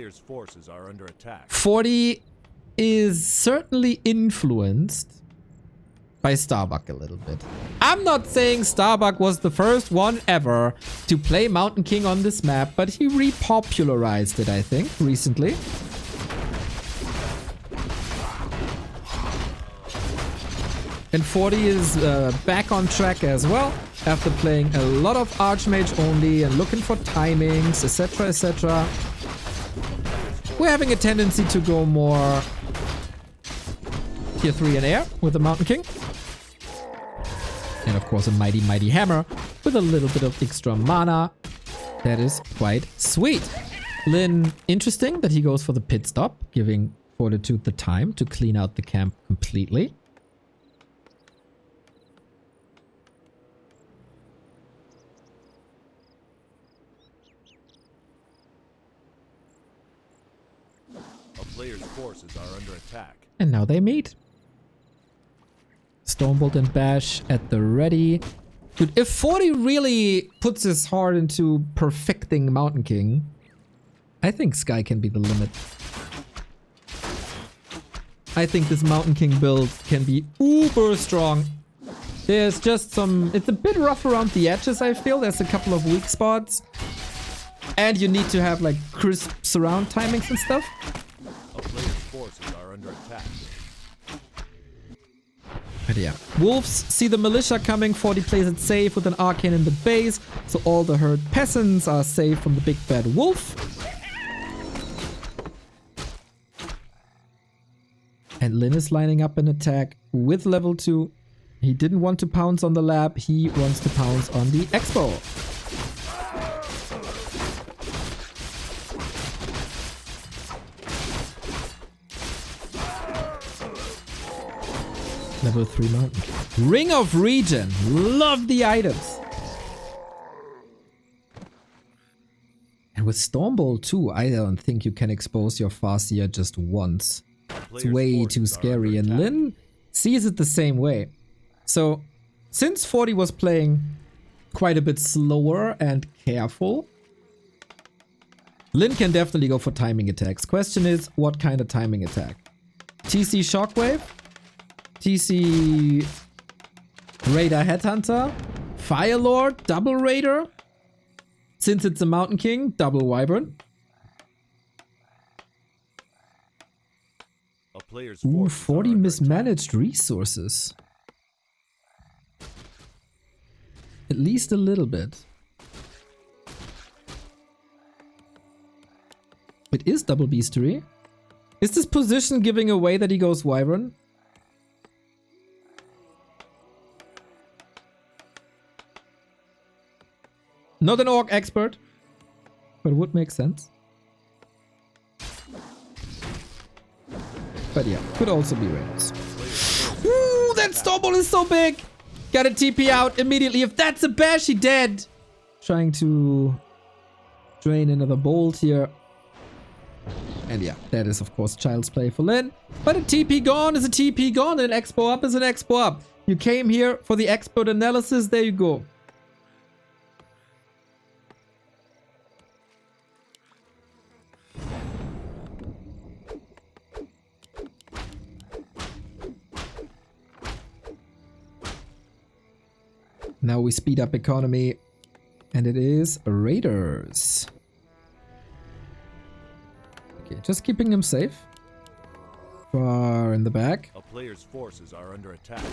Player's forces are under attack. 40 is certainly influenced by Starbuck a little bit. I'm not saying Starbuck was the first one ever to play Mountain King on this map, but he repopularized it, I think, recently. And 40 is back on track as well, after playing a lot of Archmage only and looking for timings, etc, etc. We're having a tendency to go more tier 3 in air with the Mountain King. And of course a mighty, mighty hammer with a little bit of extra mana. That is quite sweet. Lin, interesting that he goes for the pit stop, giving Fortitude the time to clean out the camp completely. Player's forces are under attack. And now they meet. Stormbolt and Bash at the ready. Dude, if 40 really puts his heart into perfecting Mountain King, I think Sky can be the limit. I think this Mountain King build can be uber strong. There's just some... It's a bit rough around the edges, I feel. There's a couple of weak spots. And you need to have like crisp surround timings and stuff. Player's forces are under attack. But yeah. Wolves see the militia coming. 40 plays it safe with an arcane in the base. So all the herd peasants are safe from the big bad wolf. And Lin is lining up an attack with level 2. He didn't want to pounce on the lab. He wants to pounce on the expo. Level 3 mountain. Ring of Regen. Love the items. And with Stormbolt too, I don't think you can expose your Farseer just once. It's way too scary. And Lin sees it the same way. So, since 40 was playing quite a bit slower and careful, Lin can definitely go for timing attacks. Question is, what kind of timing attack? TC Shockwave? TC Raider Headhunter, Firelord, Double Raider. Since it's a Mountain King, Double Wyvern. Ooh, 40 mismanaged resources. At least a little bit. It is Double Beastery. Is this position giving away that he goes Wyvern? Not an orc expert, but it would make sense. But yeah, could also be Raiders. Ooh, that Stormbolt is so big! Got a TP out immediately. If that's a bash, he dead! Trying to drain another bolt here. And yeah, that is of course child's play for Lin. But a TP gone is a TP gone, and an expo up is an expo up. You came here for the expert analysis, there you go. Now we speed up economy, and it is Raiders. Okay, just keeping them safe. Far in the back. A player's forces are under attack.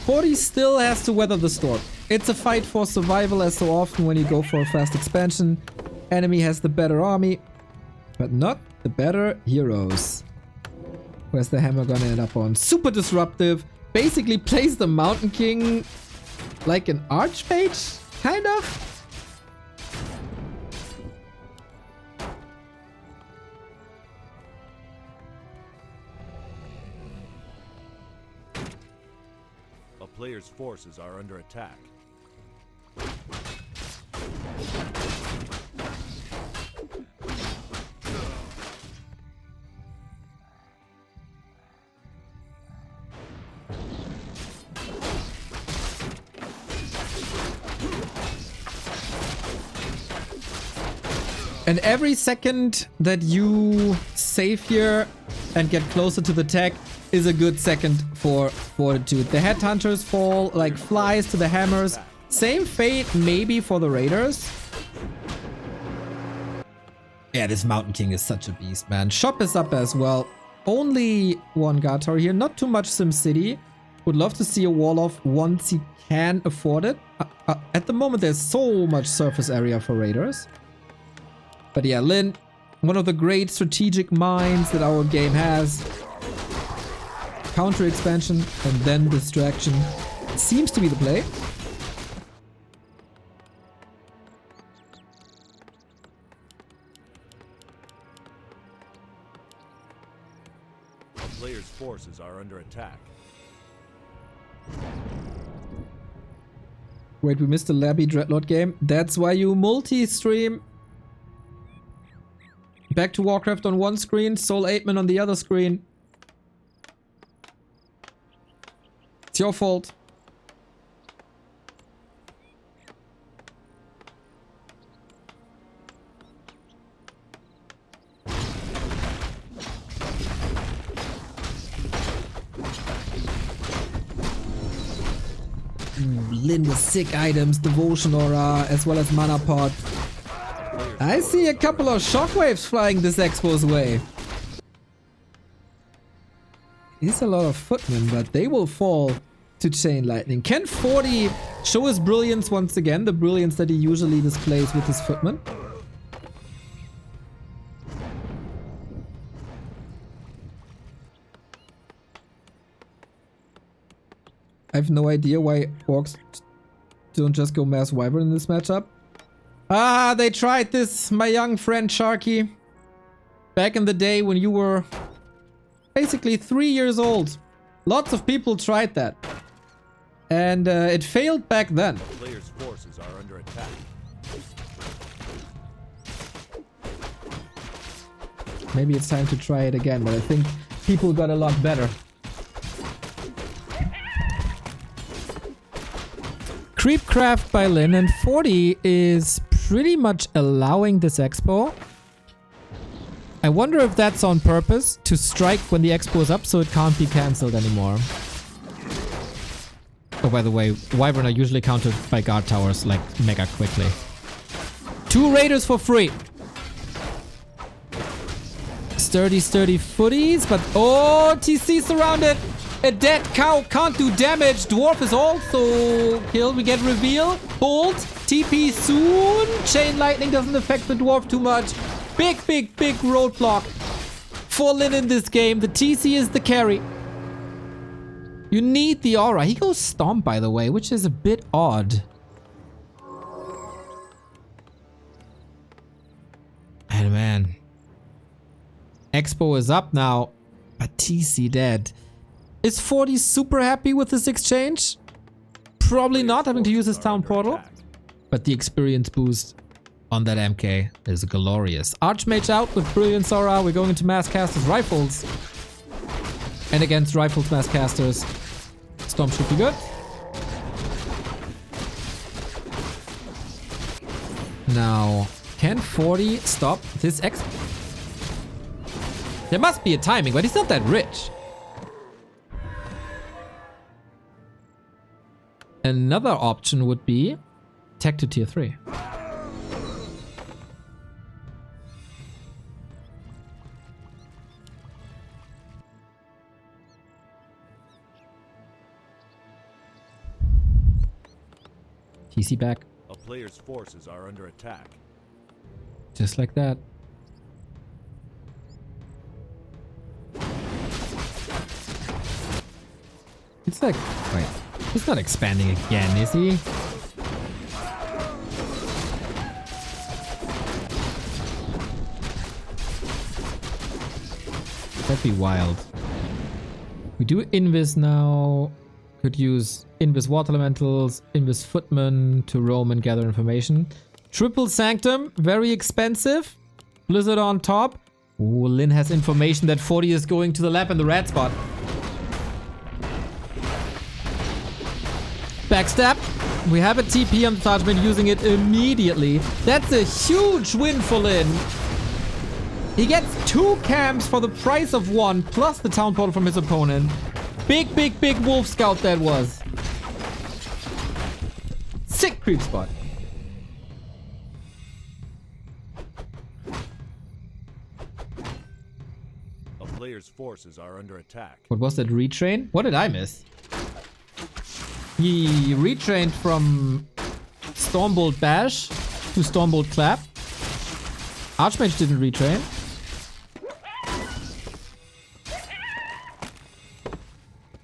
40 still has to weather the storm. It's a fight for survival, as so often when you go for a fast expansion. Enemy has the better army, but not the better heroes. Where's the hammer gonna end up on? Super disruptive. Basically plays the Mountain King like an Archmage, kind of? A player's forces are under attack. And every second that you save here and get closer to the tech is a good second for Fortitude. The headhunters fall like flies to the hammers. Same fate maybe for the raiders. Yeah, this Mountain King is such a beast, man. Shop is up as well. Only one guard tower here. Not too much SimCity. Would love to see a wall off once he can afford it. At the moment, there's so much surface area for raiders. But yeah, Lin, one of the great strategic minds that our game has. Counter expansion and then distraction seems to be the play. A player's forces are under attack. Wait, we missed the Labby Dreadlord game. That's why you multi-stream. Back to Warcraft on one screen, Soul 8man on the other screen. It's your fault. Lin with sick items, Devotion Aura, as well as Mana Pot. I see a couple of shockwaves flying this Expo's way. It's a lot of footmen, but they will fall to Chain Lightning. Can 40 show his brilliance once again? The brilliance that he usually displays with his footmen. I have no idea why orcs don't just go Mass Wyvern in this matchup. Ah, they tried this, my young friend Sharky. Back in the day when you were basically 3 years old. Lots of people tried that. And it failed back then. Players' forces are under attack. Maybe it's time to try it again, but I think people got a lot better. Creepcraft by Lin, and 40 is pretty much allowing this expo. I wonder if that's on purpose, to strike when the expo is up so it can't be cancelled anymore. Oh, by the way, Wyvern are usually countered by guard towers like mega quickly. 2 raiders for free. Sturdy footies, but oh, TC surrounded. A dead cow can't do damage. Dwarf is also killed. We get reveal. Bolt. TP soon. Chain Lightning doesn't affect the dwarf too much. Big roadblock for Lin in this game. The TC is the carry. You need the aura. He goes Stomp, by the way, which is a bit odd. And man. Expo is up now, but TC dead. Is 40 super happy with this exchange? Probably not, having to use his town portal. But the experience boost on that MK is glorious. Archmage out with Brilliance Aura. We're going into Mass Casters Rifles. And against Rifles Mass Casters, Storm should be good. Now, can 40 stop this X? There must be a timing, but he's not that rich. Another option would be tech to tier 3. TC back. A player's forces are under attack. Just like that. It's like, wait, he's not expanding again, is he? That'd be wild. We do Invis now. Could use Invis Water Elementals, Invis Footman to roam and gather information. Triple Sanctum, very expensive. Blizzard on top. Ooh, Lin has information that 40 is going to the lab in the red spot. Backstab. We have a TP on the Sergeant using it immediately. That's a huge win for Lin. He gets 2 camps for the price of 1, plus the town portal from his opponent. Big, big, big wolf scout that was. Sick creep spot. A player's forces are under attack. What was that retrain? What did I miss? He retrained from Stormbolt Bash to Stormbolt Clap. Archmage didn't retrain.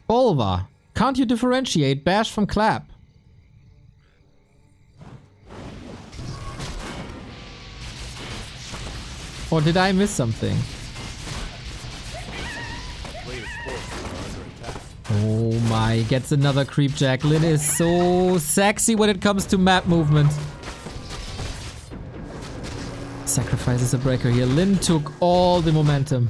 Bolva. Can't you differentiate Bash from Clap? Or did I miss something? Player's forces are under attack. Oh my, gets another creep jack. Lin is so sexy when it comes to map movement. Sacrifices a breaker here. Lin took all the momentum.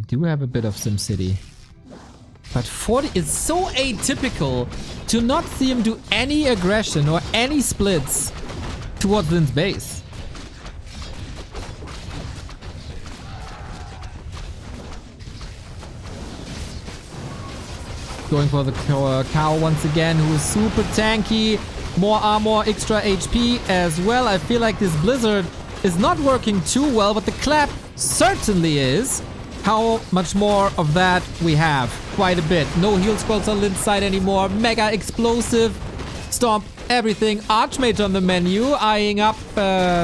Do have a bit of SimCity. But 40 is so atypical to not see him do any aggression or any splits towards Lin's base. Going for the cow once again, who is super tanky. More armor, extra HP as well. I feel like this blizzard is not working too well, but the clap certainly is. How much more of that we have? Quite a bit. No heal scrolls on Lin's side anymore. Mega explosive. Stomp everything. Archmage on the menu. Eyeing up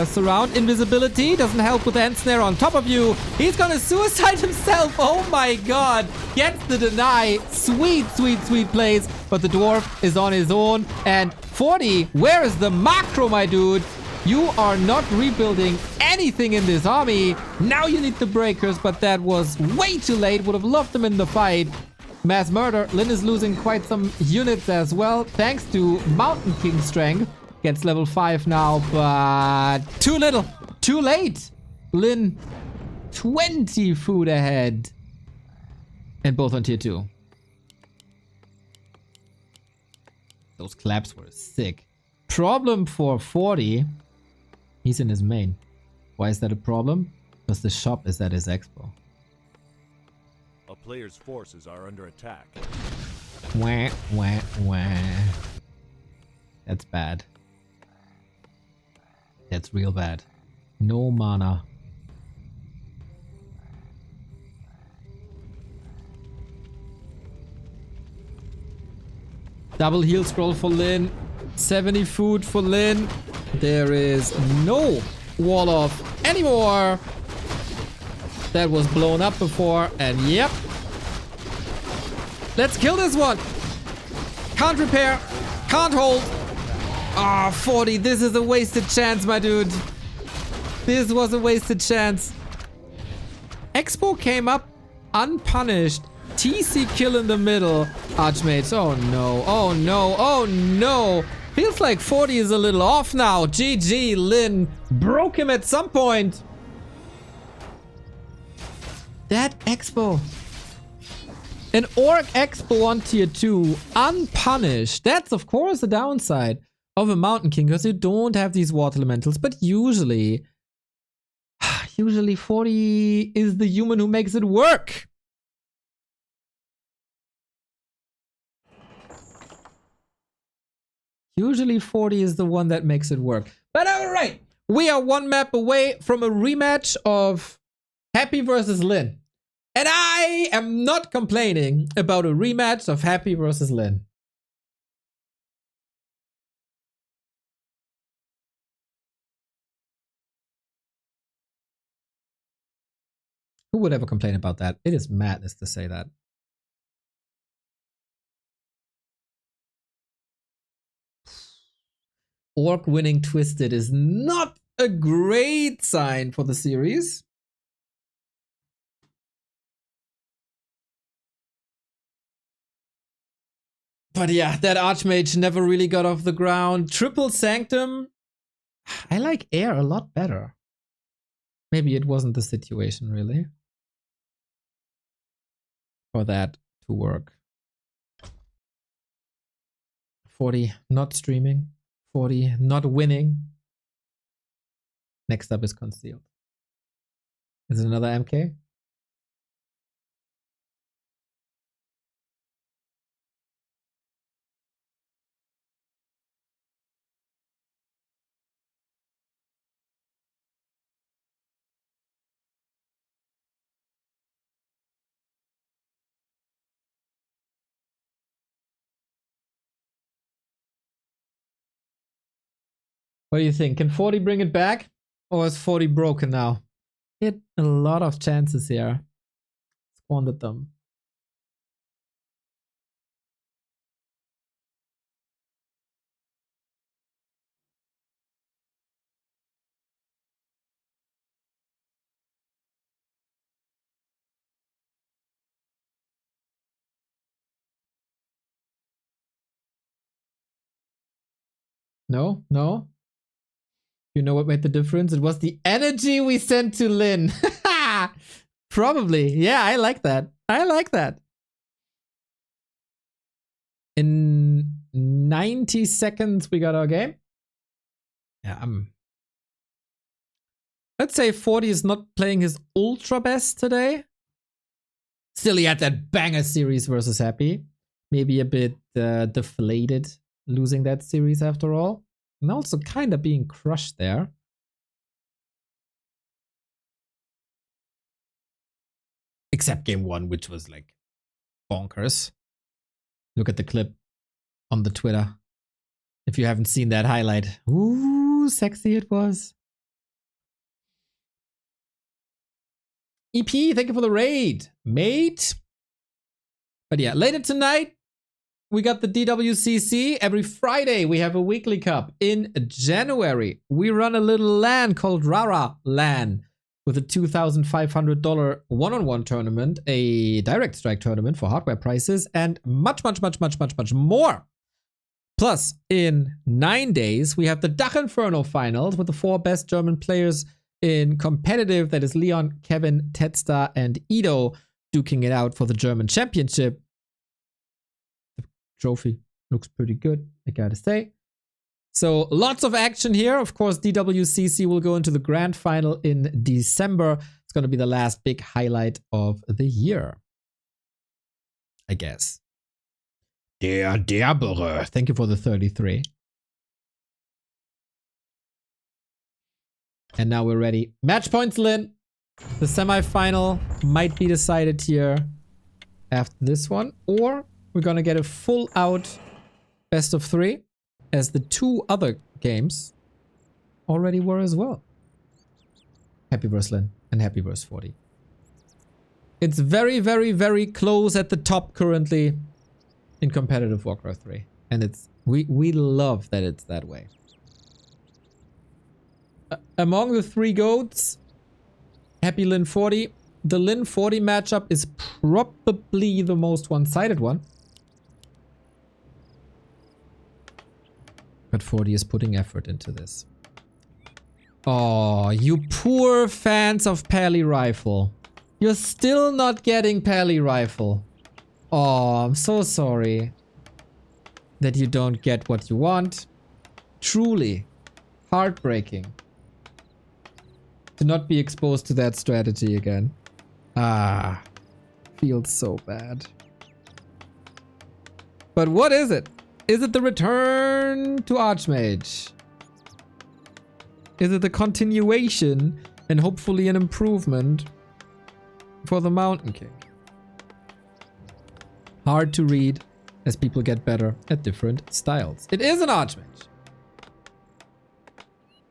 surround. Invisibility. Doesn't help with the end snare on top of you. He's gonna suicide himself. Oh my god. Gets the deny. Sweet, sweet, sweet plays. But the dwarf is on his own. And 40, where is the macro, my dude? You are not rebuilding anything in this army. Now you need the breakers, but that was way too late. Would have loved them in the fight. Mass murder. Lin is losing quite some units as well, thanks to Mountain King strength. Gets level 5 now, but too little. Too late. Lin, 20 food ahead. And both on tier 2. Those claps were sick. Problem for 40. He's in his main. Why is that a problem? Because the shop is at his expo. A player's forces are under attack. Wah, wah, wah. That's bad. That's real bad. No mana. Double heal scroll for Lin. 70 food for Lin. There is no wall off anymore. That was blown up before, and yep. Let's kill this one. Can't repair. Can't hold. Ah, 40. This is a wasted chance, my dude. This was a wasted chance. Expo came up unpunished. TC kill in the middle. Archmage. Oh no. Oh no. Oh no. Feels like 40 is a little off now. GG, Lin. Broke him at some point. That Expo. An Orc Expo on tier 2. Unpunished. That's of course the downside of a Mountain King, because you don't have these water elementals. But usually 40 is the human who makes it work. Usually 40 is the one that makes it work. But alright, we are one map away from a rematch of Happy versus Lin. And I am not complaining about a rematch of Happy versus Lin. Who would ever complain about that? It is madness to say that. Orc winning Twisted is not a great sign for the series. But yeah, that Archmage never really got off the ground. Triple Sanctum. I like Air a lot better. Maybe it wasn't the situation really for that to work. 40 not streaming. 40 not winning. Next up is concealed. Is it another MK? What do you think? Can 40 bring it back? Or is 40 broken now? He had a lot of chances here. Squandered them. No? No? You know what made the difference? It was the energy we sent to Lin. Probably. Yeah, I like that. I like that. In 90 seconds, we got our game. Yeah, let's say 40 is not playing his ultra best today. Still, he had that banger series versus Happy. Maybe a bit deflated losing that series after all. And also kind of being crushed there. Except game 1, which was like bonkers. Look at the clip on the Twitter. If you haven't seen that highlight. Ooh, sexy it was. EP, thank you for the raid, mate. But yeah, later tonight, we got the DWCC. Every Friday, we have a weekly cup. In January, we run a little LAN called Rara LAN with a $2,500 one-on-one tournament, a direct strike tournament for hardware prices, and much, much, much, much, much, much more. Plus, in 9 days, we have the Dach Inferno finals with the 4 best German players in competitive. That is Leon, Kevin, Tetstar, and Ido duking it out for the German championship. The trophy looks pretty good, I gotta say. So lots of action here. Of course, DWCC will go into the grand final in December. It's going to be the last big highlight of the year, I guess. Der Derbere. Thank you for the 33. And now we're ready. Match points, Lin. The semi-final might be decided here after this one. Or we're going to get a full out best of 3. As the 2 other games already were as well. Happy versus Lin and Happy versus 40. It's very, very, very close at the top currently in competitive Warcraft 3. And it's we love that it's that way. Among the 3 GOATs, Happy Lin 40, the Lin 40 matchup is probably the most one-sided one. But 40 is putting effort into this. Oh, you poor fans of Pally Rifle. You're still not getting Pally Rifle. Oh, I'm so sorry that you don't get what you want. Truly heartbreaking to not be exposed to that strategy again. Ah, feels so bad. But what is it? Is it the return to Archmage? Is it the continuation and hopefully an improvement for the Mountain King? Hard to read as people get better at different styles. It is an Archmage.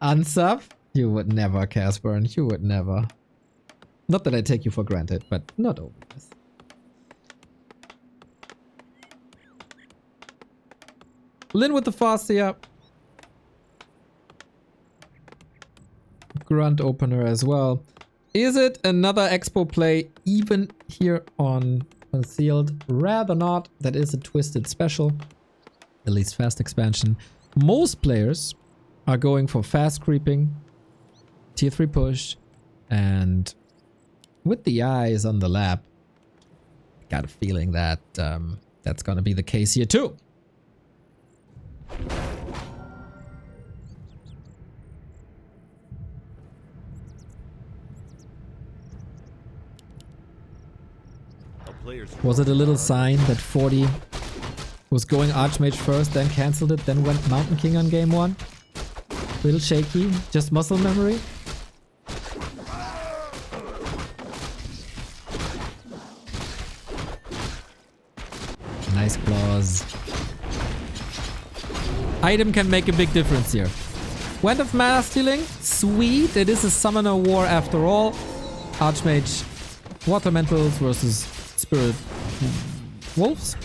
Unsub? You would never, Casper, and you would never. Not that I take you for granted, but not always. Lin with the Fascia. Grunt opener as well. Is it another Expo play even here on Concealed? Rather not. That is a twisted special. At least fast expansion. Most players are going for fast creeping, tier 3 push, And with the eyes on the lap, got a feeling that that's gonna be the case here too. Was it a little sign that 40 was going Archmage first, then cancelled it, then went Mountain King on game 1? Little shaky, just muscle memory? Nice claws. Item can make a big difference here. Wand of Mana Stealing? Sweet, it is a Summoner War after all. Archmage Water Elementals versus Spirit Wolves.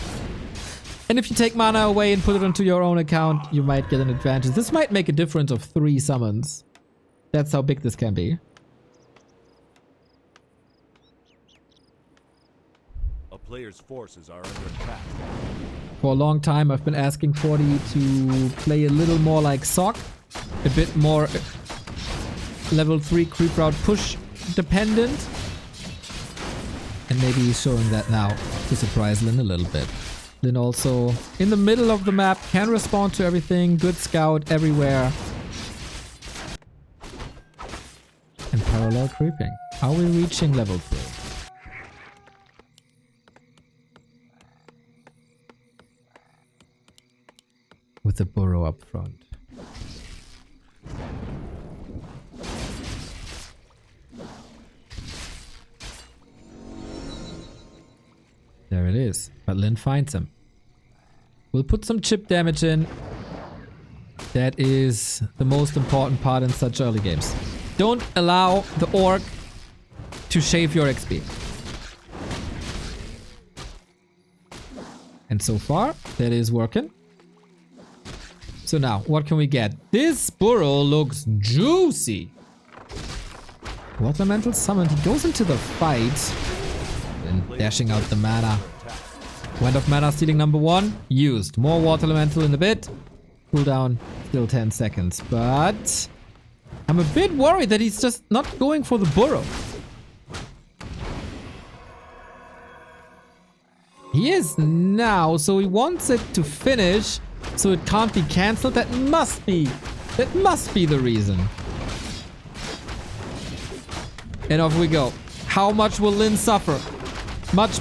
And if you take mana away and put it onto your own account, you might get an advantage. This might make a difference of 3 summons. That's how big this can be. A player's forces are under attack. For a long time, I've been asking 40 to play a little more like Sock. A bit more level 3 creep route push dependent. And maybe he's showing that now to surprise Lin a little bit. Lin also in the middle of the map, can respond to everything, good scout everywhere. And parallel creeping. Are we reaching level 3? With the burrow up front. There it is. But Lin finds him. We'll put some chip damage in. That is the most important part in such early games. Don't allow the orc to shave your XP. And so far, that is working. So now, what can we get? This burrow looks juicy. Water Elemental summoned. He goes into the fight. And dashing out the mana. Wand of Mana Stealing number 1. Used. More Water Elemental in a bit. Cooldown still 10 seconds. But I'm a bit worried that he's just not going for the burrow. He is now, so he wants it to finish, so it can't be cancelled. That must be the reason. And off we go. How much will Lin suffer? Much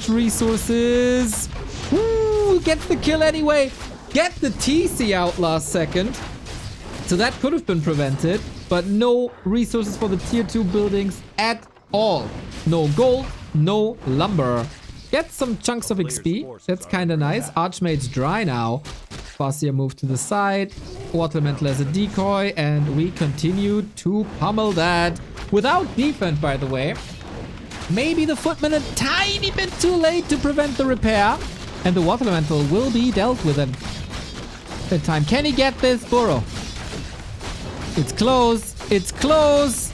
resources. Woo, gets the kill anyway. Get the TC out last second. So that could have been prevented, but no resources for the tier 2 buildings at all. No gold, no lumber. Get some chunks of XP. That's kind of nice. Archmage's dry now. Farseer moved to the side. Water Elemental as a decoy, and we continue to pummel that. Without defense, by the way. Maybe the Footman a tiny bit too late to prevent the repair. And the Water Elemental will be dealt with in time. Can he get this burrow? It's close. It's close.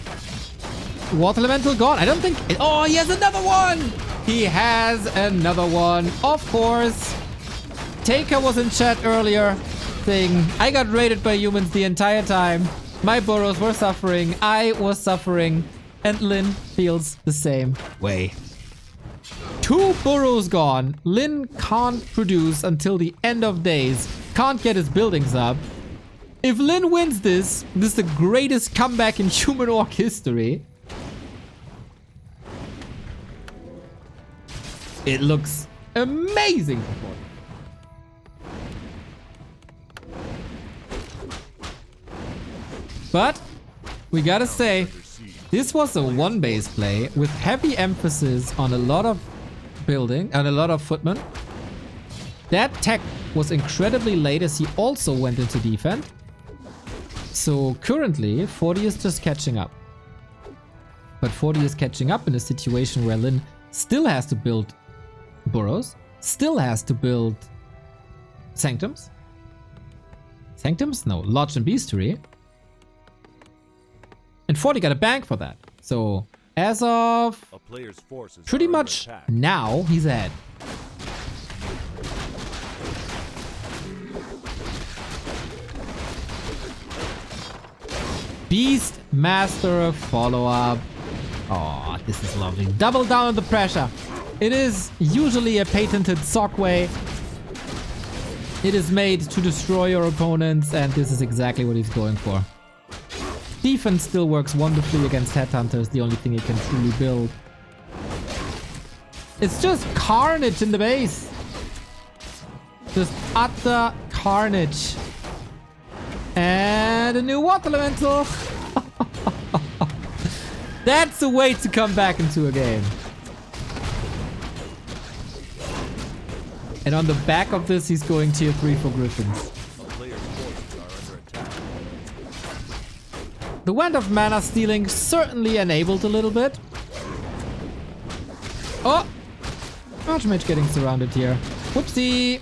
Water Elemental gone. I don't think... Oh, he has another one. He has another one. Of course. Taker was in chat earlier saying, I got raided by humans the entire time. My burrows were suffering. I was suffering. And Lin feels the same way. 2 burrows gone. Lin can't produce until the end of days. Can't get his buildings up. If Lin wins this, this is the greatest comeback in human orc history. It looks amazing. But we gotta say, this was a 1-base play with heavy emphasis on a lot of building and a lot of footmen. That tech was incredibly late as he also went into defense. So currently 40 is just catching up. But 40 is catching up in a situation where Lin still has to build burrows, still has to build sanctums. Sanctums? No, Lodge and Beastery. And 40 got a bank for that. So as of pretty much now, he's ahead. Beast Master follow-up. Oh, this is lovely. Double down on the pressure. It is usually a patented sock way. It is made to destroy your opponents, and this is exactly what he's going for. Defense still works wonderfully against headhunters, the only thing he can truly build. It's just carnage in the base. Just utter carnage. And a new water elemental. That's a way to come back into a game. And on the back of this, he's going tier 3 for Griffins. The Wand of Mana stealing certainly enabled a little bit. Oh! Archmage getting surrounded here. Whoopsie!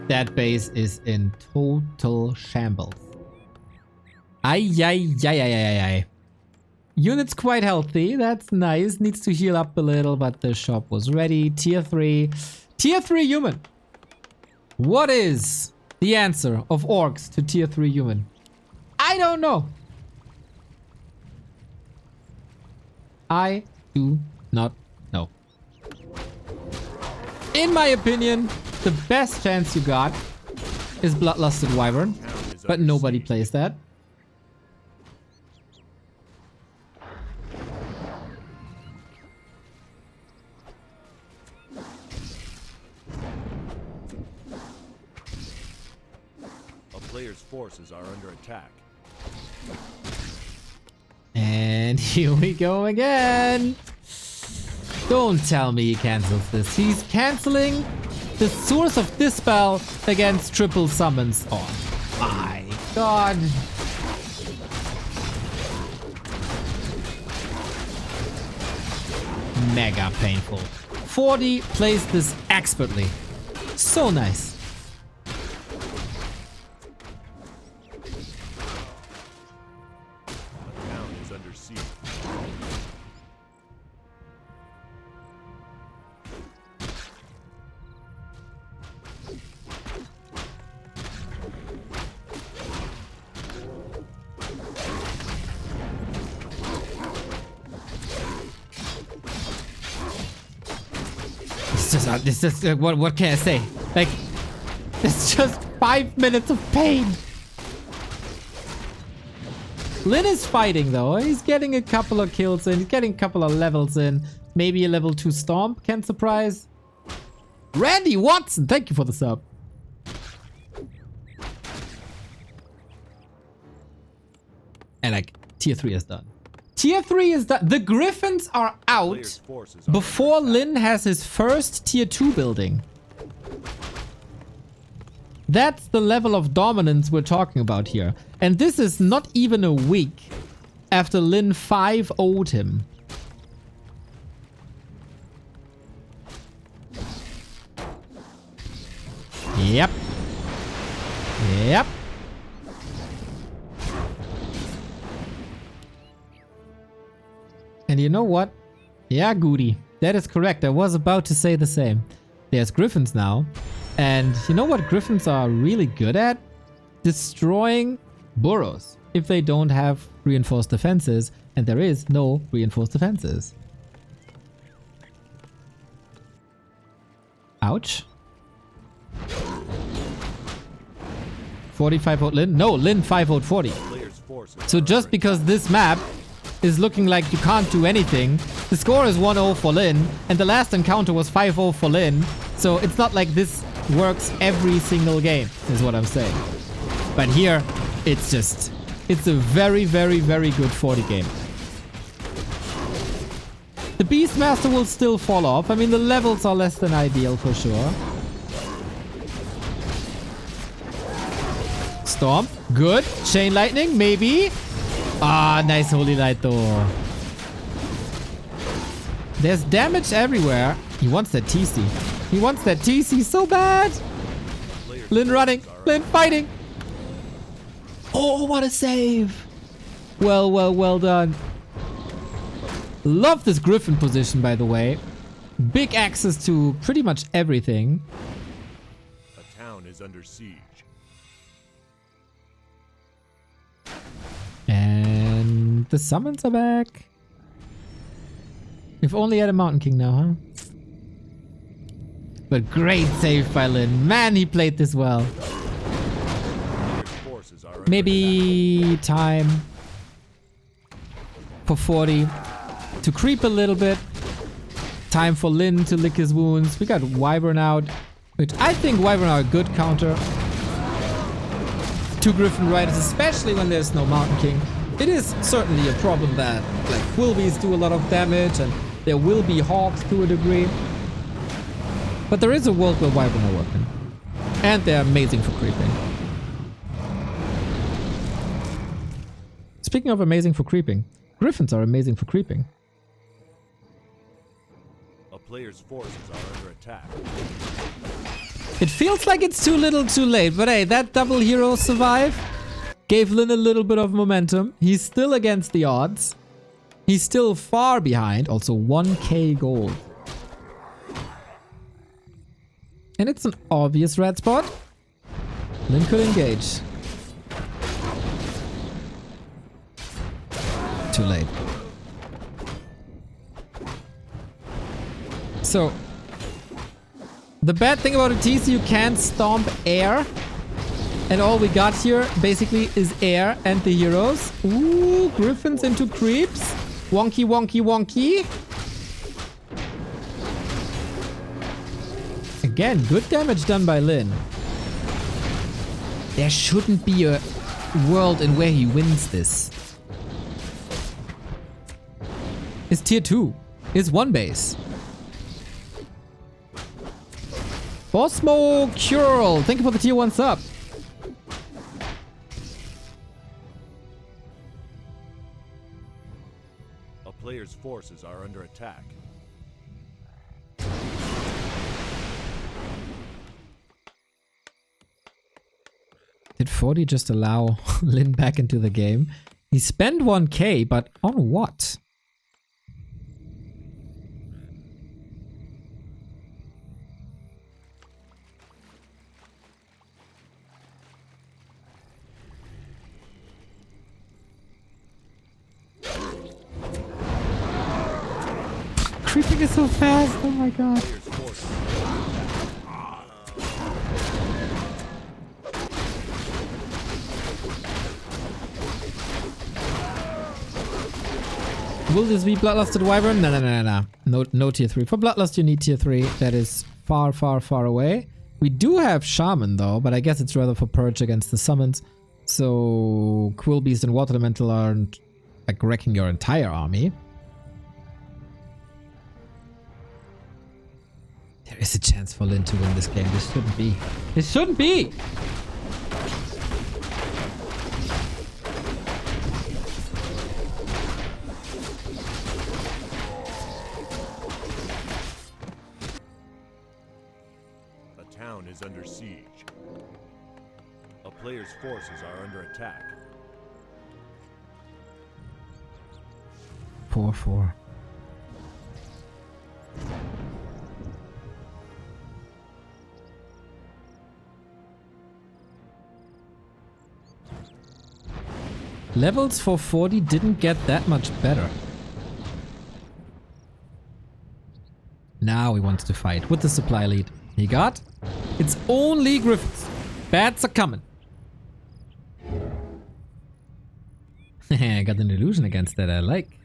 That base is in total shambles. Ay, ay, ay, ay, ay, ay. Unit's quite healthy. That's nice. Needs to heal up a little, but the shop was ready. Tier 3. Tier 3 human. What is the answer of orcs to tier 3 human? I don't know. I do not know. In my opinion, the best chance you got is Bloodlusted Wyvern, but nobody plays that. A player's forces are under attack. And here we go again. Don't tell me he cancels this. He's canceling the source of dispel against triple summons. Oh my god. Mega painful. 40 plays this expertly. So nice. What can I say? Like, it's just 5 minutes of pain. Lin is fighting though. He's getting a couple of kills in. He's getting a couple of levels in. Maybe a level 2 stomp can surprise. Randy Watson, thank you for the sub. And like, tier 3 is done. Tier 3 is done. The Griffins are out before Lin has his first tier 2 building. That's the level of dominance we're talking about here. And this is not even a week after Lin 5-0'd him. Yep. Yep. And you know what? Yeah, Goody. That is correct. I was about to say the same. There's Griffins now. And you know what Griffins are really good at? Destroying burrows. If they don't have reinforced defenses. And there is no reinforced defenses. Ouch. 45 vote Lin? No, Lin 5 vote 40. So just because this map is looking like you can't do anything, the score is 1-0 for Lin, and the last encounter was 5-0 for Lin, so it's not like this works every single game, is what I'm saying. But here, it's a very, very, very good 40 game. The Beastmaster will still fall off. I mean, the levels are less than ideal for sure. Storm, good. Chain Lightning, maybe. Ah, nice Holy Light though. There's damage everywhere. He wants that TC. He wants that TC so bad. Lin running. Lin fighting. Oh, what a save. Well done. Love this Griffin position, by the way. Big access to pretty much everything. is under siege. And the summons are back. We've only had a Mountain King now, huh? But great save by Lin. Man, he played this well. Maybe time for 40 to creep a little bit. Time for Lin to lick his wounds. We got Wyvern out, which I think Wyvern are a good counter to Griffin Riders, especially when there's no Mountain King. It is certainly a problem that like Quilbies do a lot of damage and there will be Hawks to a degree. But there is a world where Wyvern are working. And they're amazing for creeping. Speaking of amazing for creeping, Griffins are amazing for creeping. A player's forces are under attack. It feels like it's too little too late, but hey, that double hero survive gave Lin a little bit of momentum. He's still against the odds. He's still far behind, also 1k gold. And it's an obvious red spot. Lin could engage. Too late. So, the bad thing about a TC, you can't stomp air. And all we got here basically is air and the heroes. Ooh, Griffins into creeps. Wonky, wonky, wonky. Again, good damage done by Lin. There shouldn't be a world in where he wins this. It's tier 2. It's 1 base. Osmo Curl, thank you for the tier 1 sub. A player's forces are under attack. Did 40 just allow Lin back into the game? He spent 1k, but on what? Creeping is so fast, oh my god. Will this be Bloodlusted Wyvern? No. No tier 3. For Bloodlust you need tier 3. That is far, far, far away. We do have Shaman though, but I guess it's rather for Purge against the summons. So Quilbeast and Water Elemental aren't like wrecking your entire army. There is a chance for Lin to win this game. This shouldn't be. This shouldn't be! A town is under siege. A player's forces are under attack. 4-4. Levels for 40 didn't get that much better. Now he wants to fight with the supply lead. He got? It's only Griffins. Bats are coming. I got an illusion against that I like.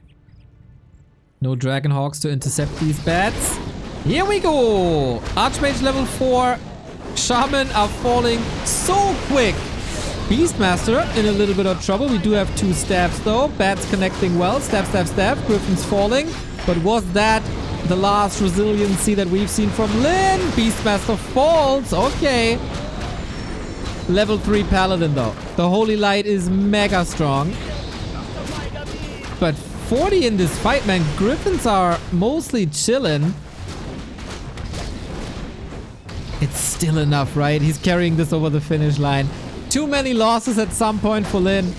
No Dragonhawks to intercept these bats. Here we go! Archmage level 4. Shaman are falling so quick. Beastmaster in a little bit of trouble. We do have 2 stabs though. Bats connecting well. Stab, stab, stab. Griffin's falling. But was that the last resiliency that we've seen from Lin? Beastmaster falls. Okay. Level 3 Paladin though. The Holy Light is mega strong. But 40 in this fight, man. Griffins are mostly chilling. It's still enough, right? He's carrying this over the finish line. Too many losses at some point for Lin.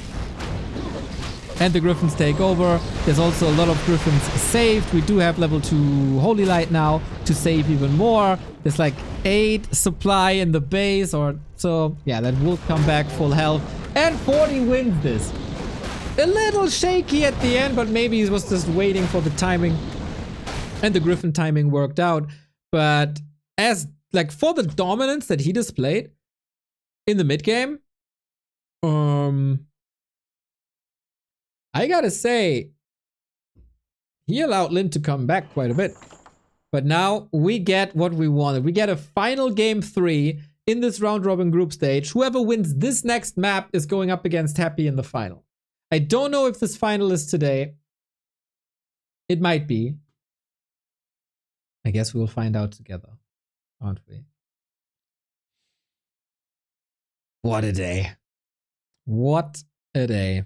and the Griffins take over. There's also a lot of Griffins saved. We do have level 2 Holy Light now to save even more. There's like 8 supply in the base or so. Yeah, that will come back full health. And 40 wins this. A little shaky at the end, but maybe he was just waiting for the timing. And the Griffin timing worked out. But as like for the dominance that he displayed in the mid game, I gotta say, he allowed Lin to come back quite a bit. But now we get what we wanted. We get a final game 3 in this round robin group stage. Whoever wins this next map is going up against Happy in the final. I don't know if this final is today. It might be. I guess we'll find out together, aren't we? What a day. What a day.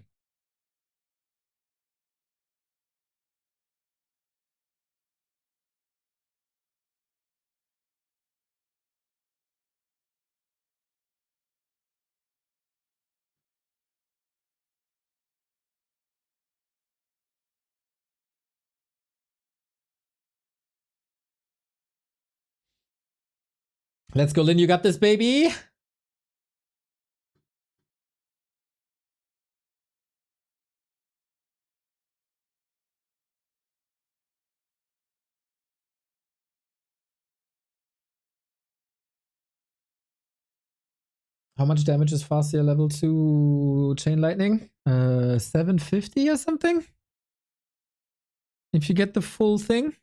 Let's go, Lin. You got this, baby. How much damage is Farseer level 2 Chain Lightning? 750 or something? If you get the full thing.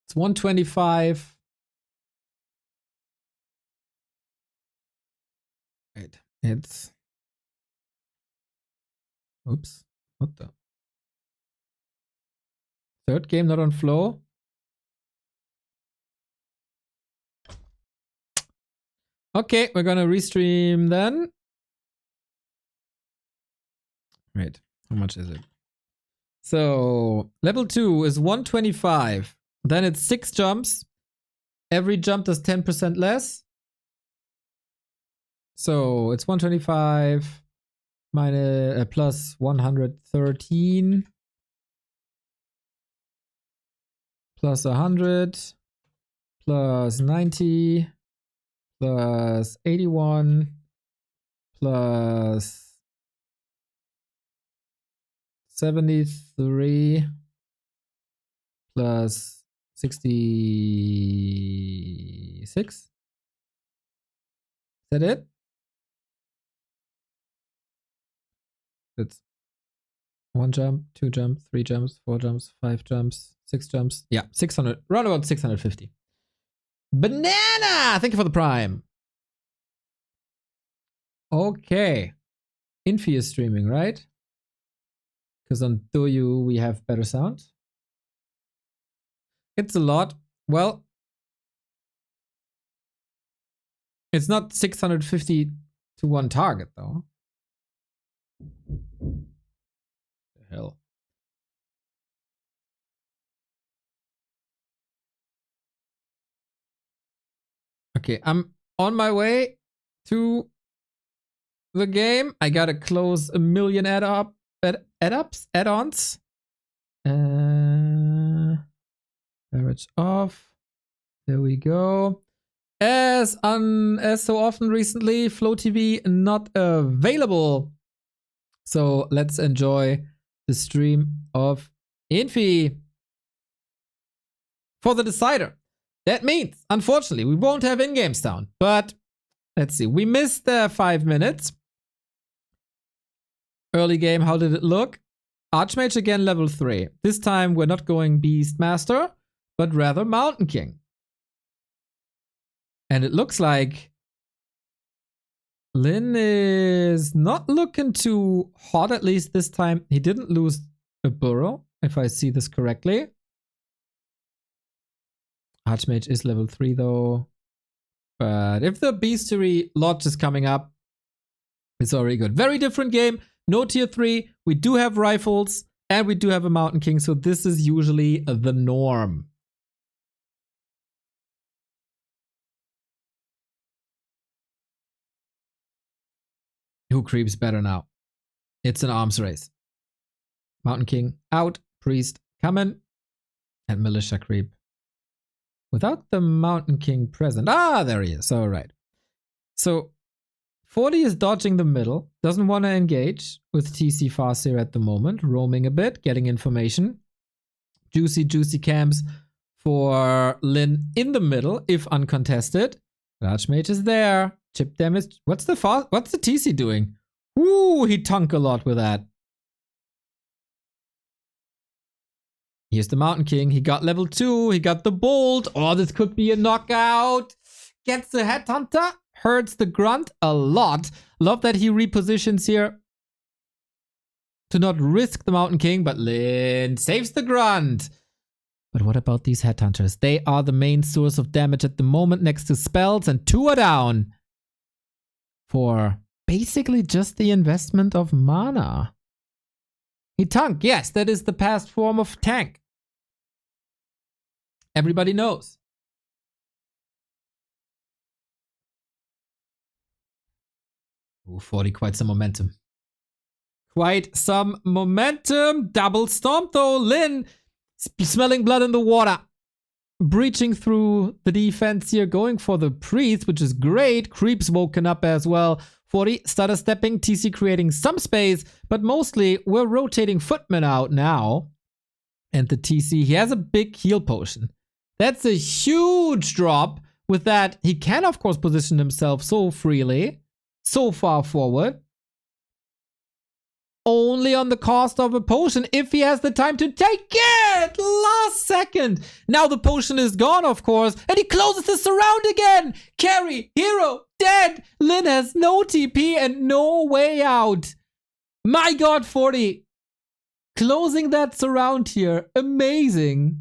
It's 125. Wait, it's... Oops. What the? Third game not on flow. Okay, we're gonna restream then. Wait, how much is it? So, level 2 is 125. Then it's 6 jumps. Every jump does 10% less. So, it's 125 minus plus 113 plus 100 plus 90 plus 81 plus 73 plus 66. Is that it? It's 1 jump, 2 jumps, 3 jumps, 4 jumps, 5 jumps, 6 jumps. Yeah, 600, around about 650. Banana! Thank you for the prime. Okay. Infi is streaming, right? Because on Doyu we have better sound. It's a lot. Well, it's not 650 to 1 target though. The hell. Okay, I'm on my way to the game. I gotta close 1 million add-ons. Average off. There we go. As so often recently, Flow TV not available. So let's enjoy the stream of Infi for the decider. That means, unfortunately, we won't have in-game sound. But let's see. We missed 5 minutes. Early game, how did it look? Archmage again, level 3. This time we're not going Beastmaster, but rather Mountain King. And it looks like Lin is not looking too hot, at least this time. He didn't lose a burrow, if I see this correctly. Archmage is level 3 though. But if the Beastery Lodge is coming up, it's already good. Very different game. No tier 3. We do have rifles and we do have a Mountain King. So this is usually the norm. Who creeps better now? It's an arms race. Mountain King out. Priest coming. And Militia creep. Without the Mountain King present. Ah, there he is. All right. So 40 is dodging the middle. Doesn't want to engage with TC Farseer at the moment. Roaming a bit. Getting information. Juicy camps for Lin in the middle, if uncontested. Archmage is there. Chip damage. What's the TC doing? Ooh, he tunk a lot with that. Here's the Mountain King. He got level 2. He got the bolt. Oh, this could be a knockout. Gets the Headhunter. Hurts the Grunt a lot. Love that he repositions here to not risk the Mountain King, but Lin saves the Grunt. But what about these Headhunters? They are the main source of damage at the moment next to spells, and 2 are down for basically just the investment of mana. He tanked. Yes, that is the past form of tank. Everybody knows. Ooh, 40, quite some momentum. Quite some momentum. Double stomp though. Lin smelling blood in the water. Breaching through the defense here. Going for the priest, which is great. Creeps woken up as well. 40 stutter stepping. TC creating some space. But mostly we're rotating Footman out now. And the TC, he has a big heal potion. That's a huge drop. With that, he can of course position himself so freely. So far forward. Only on the cost of a potion if he has the time to take it! Last second! Now the potion is gone, of course, and he closes the surround again! Carry, hero, dead! Lin has no TP and no way out. My god, 40. Closing that surround here. Amazing.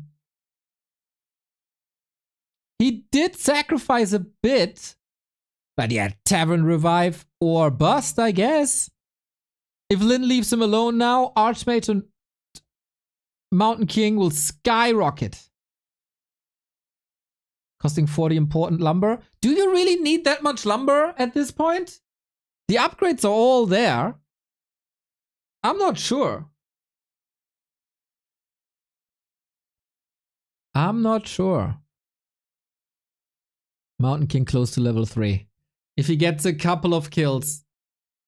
He did sacrifice a bit, but yeah, Tavern Revive or bust, I guess. If Lin leaves him alone now, Archmage and Mountain King will skyrocket. Costing 40 important lumber. Do you really need that much lumber at this point? The upgrades are all there. I'm not sure. I'm not sure. Mountain King close to level 3. If he gets a couple of kills,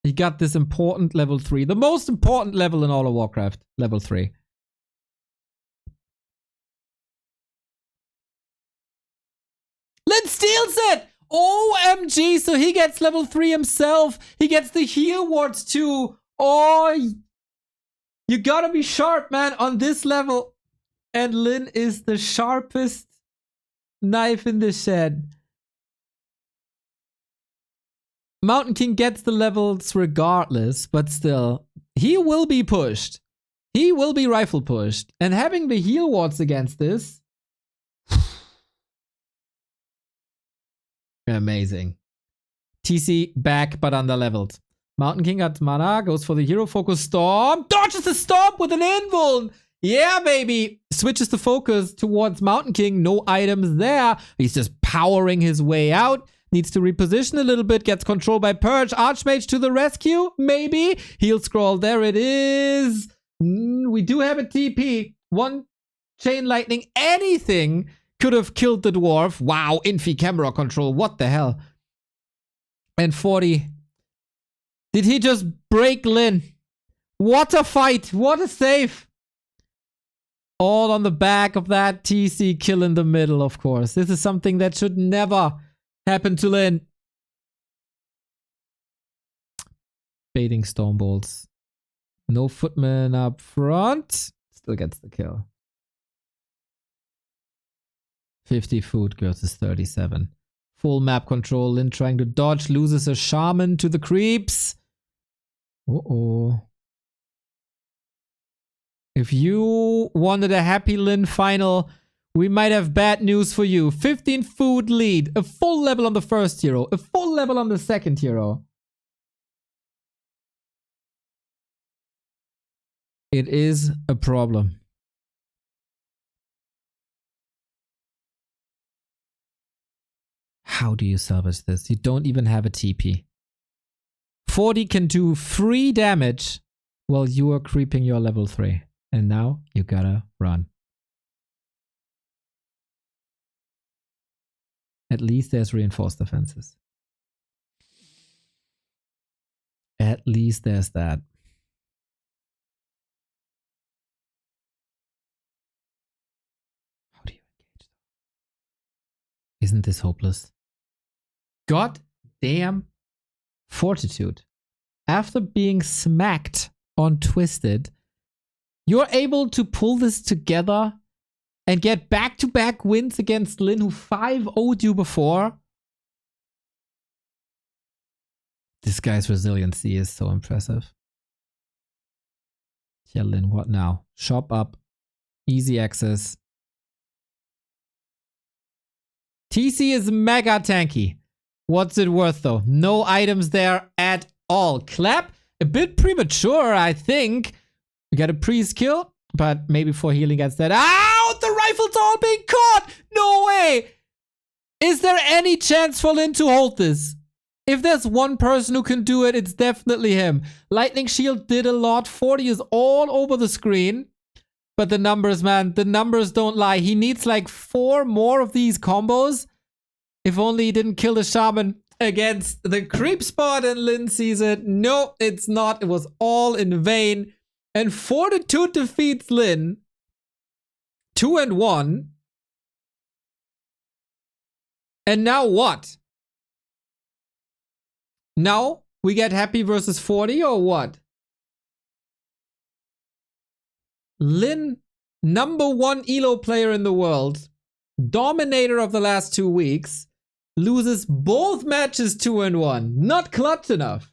he got this important level 3. The most important level in all of Warcraft. Level 3. Lin steals it! OMG, so he gets level 3 himself. He gets the heal wards too. Oh, you gotta be sharp, man, on this level. And Lin is the sharpest knife in the shed. Mountain King gets the levels regardless, but still, he will be pushed. He will be rifle pushed. And having the heal wards against this... amazing. TC back, but under-leveled. Mountain King got mana, goes for the hero focus storm. Dodges the storm with an invuln! Yeah, baby! Switches the focus towards Mountain King. No items there. He's just powering his way out. Needs to reposition a little bit. Gets control by Purge. Archmage to the rescue. Maybe. Heal scroll. There it is. We do have a TP. One chain lightning. Anything could have killed the dwarf. Wow. Infi camera control. What the hell? And 40. Did he just break Lin? What a fight. What a save. All on the back of that TC kill in the middle, of course. This is something that should never happen to Lin. Baiting storm bolts. No footman up front. Still gets the kill. 50 food versus 37. Full map control. Lin trying to dodge. Loses a shaman to the creeps. Uh-oh. If you wanted a happy Lin final, we might have bad news for you. 15 food lead. A full level on the first hero. A full level on the second hero. It is a problem. How do you salvage this? You don't even have a TP. 40 can do free damage while you are creeping your level 3. And now you gotta run. At least there's reinforced defenses. At least there's that. How do you engage? Isn't this hopeless? God damn Fortitude. After being smacked on Twisted, you're able to pull this together and get back-to-back wins against Lin, who 5-0'd you before. This guy's resiliency is so impressive. Yeah, Lin, what now? Shop up. Easy access. TC is mega tanky. What's it worth though? No items there at all. Clap, a bit premature, I think. We got a priest kill, but maybe for healing gets that. Ow! The rifles all being caught! No way! Is there any chance for Lin to hold this? If there's one person who can do it, it's definitely him. Lightning Shield did a lot. 40 is all over the screen. But the numbers, man, the numbers don't lie. He needs like 4 more of these combos. If only he didn't kill the shaman against the creep spot and Lin sees it. No, it's not. It was all in vain. And Fortitude defeats Lin. 2-1. And now what? Now we get Happy versus 40 or what? Lin, #1 elo player in the world, dominator of the last 2 weeks, loses both matches 2-1. Not clutch enough.